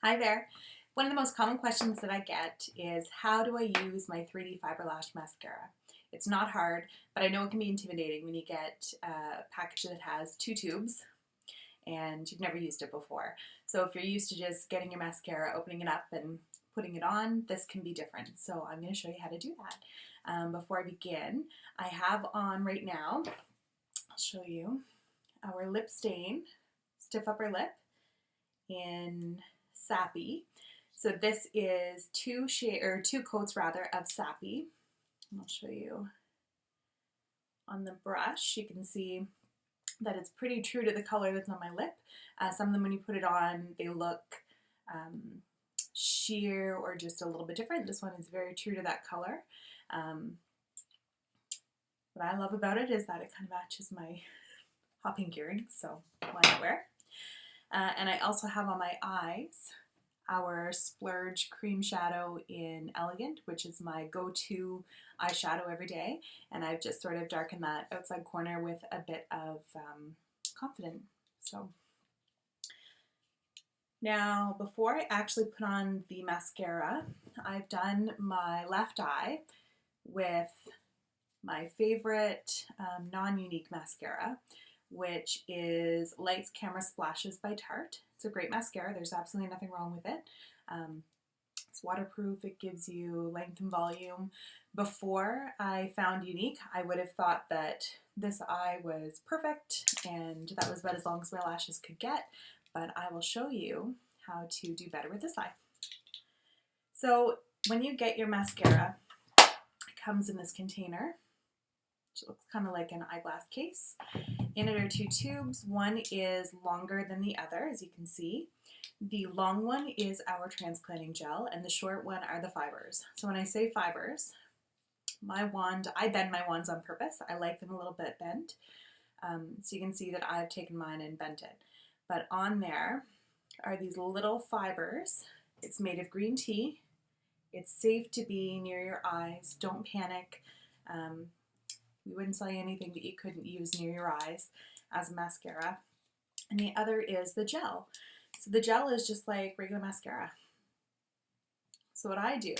Hi there. One of the most common questions that I get is how do I use my 3D Fiber Lash Mascara? It's not hard, but I know it can be intimidating when you get a package that has two tubes and you've never used it before. So if you're used to just getting your mascara, opening it up and putting it on, this can be different. So I'm going to show you how to do that. Before I begin, I have on right now, I'll show you, our lip stain, Stiff Upper Lip in Sappy. So this is two coats rather of Sappy. I'll show you on the brush. You can see that it's pretty true to the color that's on my lip. Some of them, when you put it on, they look sheer or just a little bit different. This one is very true to that color. What I love about it is that it kind of matches my hot pink earrings, so why not wear? And I also have on my eyes our Splurge Cream Shadow in Elegant, which is my go-to eyeshadow every day. And I've just sort of darkened that outside corner with a bit of Confident. So now, before I actually put on the mascara, I've done my left eye with my favorite non-Younique mascara, which is Lights Camera Splashes by Tarte. It's a great mascara. There's absolutely nothing wrong with it. It's waterproof. It gives you length and volume. Before I found Younique, I would have thought that this eye was perfect and that was about as long as my lashes could get, but I will show you how to do better with this eye. So when you get your mascara, it comes in this container. It looks kind of like an eyeglass case. In it are two tubes. One is longer than the other, as you can see. The long one is our Transplanting Gel, and the short one are the fibers. So when I say fibers, my wand, I bend my wands on purpose. I like them a little bit bent. So you can see that I've taken mine and bent it. But on there are these little fibers. It's made of green tea. It's safe to be near your eyes. Don't panic. We wouldn't sell you anything that you couldn't use near your eyes as a mascara. And the other is the gel. So the gel is just like regular mascara. So what I do,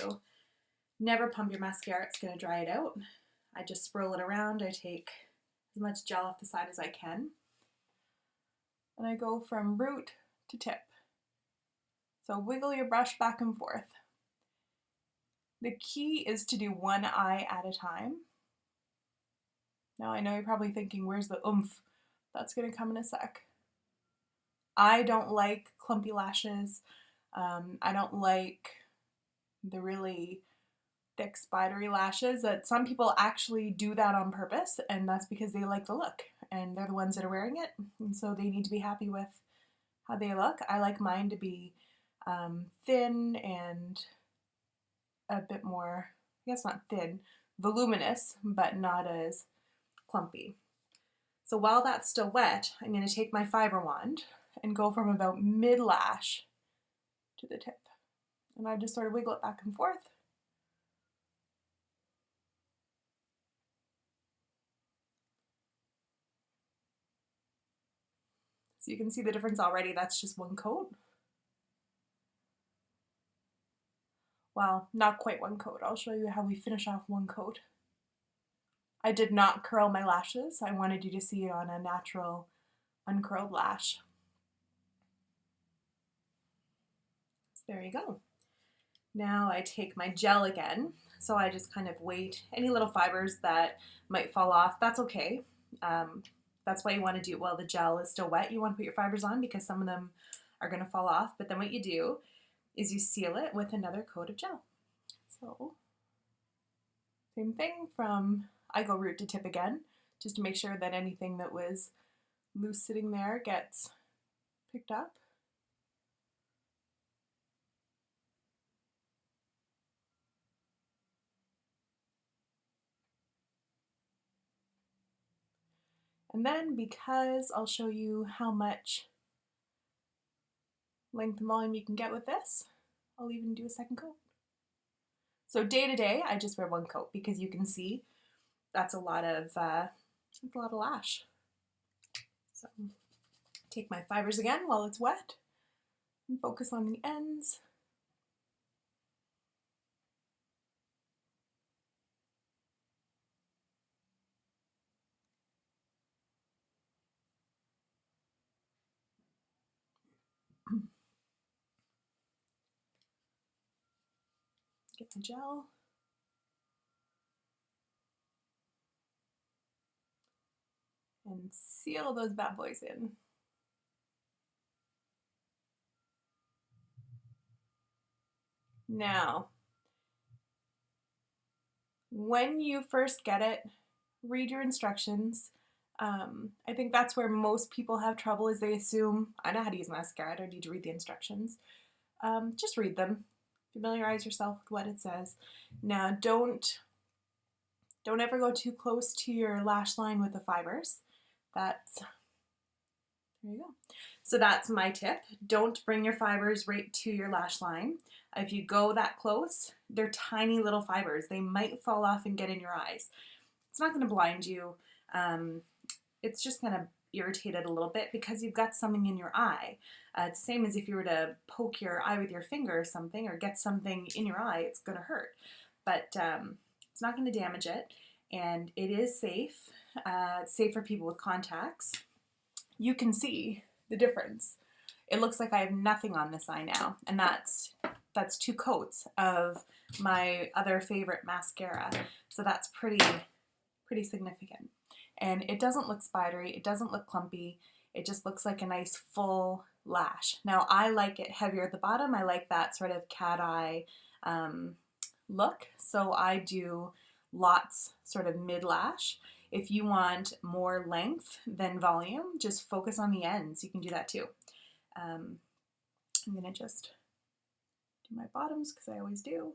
never pump your mascara, it's going to dry it out. I just swirl it around. I take as much gel off the side as I can. And I go from root to tip. So wiggle your brush back and forth. The key is to do one eye at a time. Now I know you're probably thinking, where's the oomph? That's going to come in a sec. I don't like clumpy lashes. I don't like the really thick spidery lashes. That some people actually do that on purpose, and that's because they like the look and they're the ones that are wearing it, and so they need to be happy with how they look. I like mine to be thin and a bit more, I guess not thin, voluminous, but not as clumpy. So while that's still wet, I'm going to take my fiber wand and go from about mid-lash to the tip. And I just sort of wiggle it back and forth. So you can see the difference already. That's just one coat. Well, not quite one coat. I'll show you how we finish off one coat. I did not curl my lashes. I wanted you to see it on a natural, uncurled lash. So there you go. Now I take my gel again. So I just kind of wait. Any little fibers that might fall off, that's okay. That's why you want to do it while the gel is still wet. You want to put your fibers on because some of them are going to fall off. But then what you do is you seal it with another coat of gel. So same thing from, I go root to tip again, just to make sure that anything that was loose sitting there gets picked up. And then, because I'll show you how much length and volume you can get with this, I'll even do a second coat. So day to day, I just wear one coat because you can see that's a lot of lash. So take my fibers again while it's wet, And focus on the ends. Get the gel. And seal those bad boys in. Now, when you first get it, read your instructions. I think that's where most people have trouble, is they assume, I know how to use mascara, I don't need to read the instructions. Just read them. Familiarize yourself with what it says. Now, don't ever go too close to your lash line with the fibers. There you go. So that's my tip. Don't bring your fibers right to your lash line. If you go that close, they're tiny little fibers. They might fall off and get in your eyes. It's not going to blind you. It's just going to irritate it a little bit because you've got something in your eye. It's the same as if you were to poke your eye with your finger or something, or get something in your eye, it's going to hurt. But it's not going to damage it, and it is safe. It's safe for people with contacts. You can see the difference. It looks like I have nothing on this eye now, and that's 2 coats of my other favorite mascara. So that's pretty significant. And it doesn't look spidery, it doesn't look clumpy, it just looks like a nice full lash. Now I like it heavier at the bottom. I like that sort of cat eye look, so I do lots sort of mid-lash. If you want more length than volume, just focus on the ends. You can do that too. I'm going to just do my bottoms because I always do.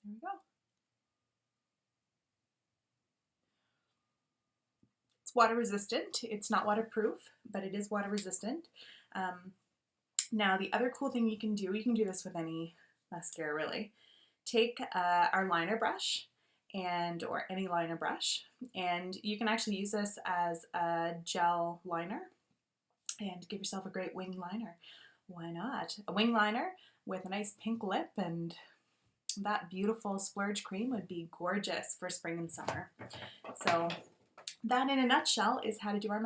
There we go. It's water resistant. It's not waterproof, but it is water resistant. Now the other cool thing you can do this with any mascara really. Take our liner brush or any liner brush, and you can actually use this as a gel liner and give yourself a great wing liner. Why not? A wing liner with a nice pink lip, and that beautiful splurge cream would be gorgeous for spring and summer. So that in a nutshell is how to do our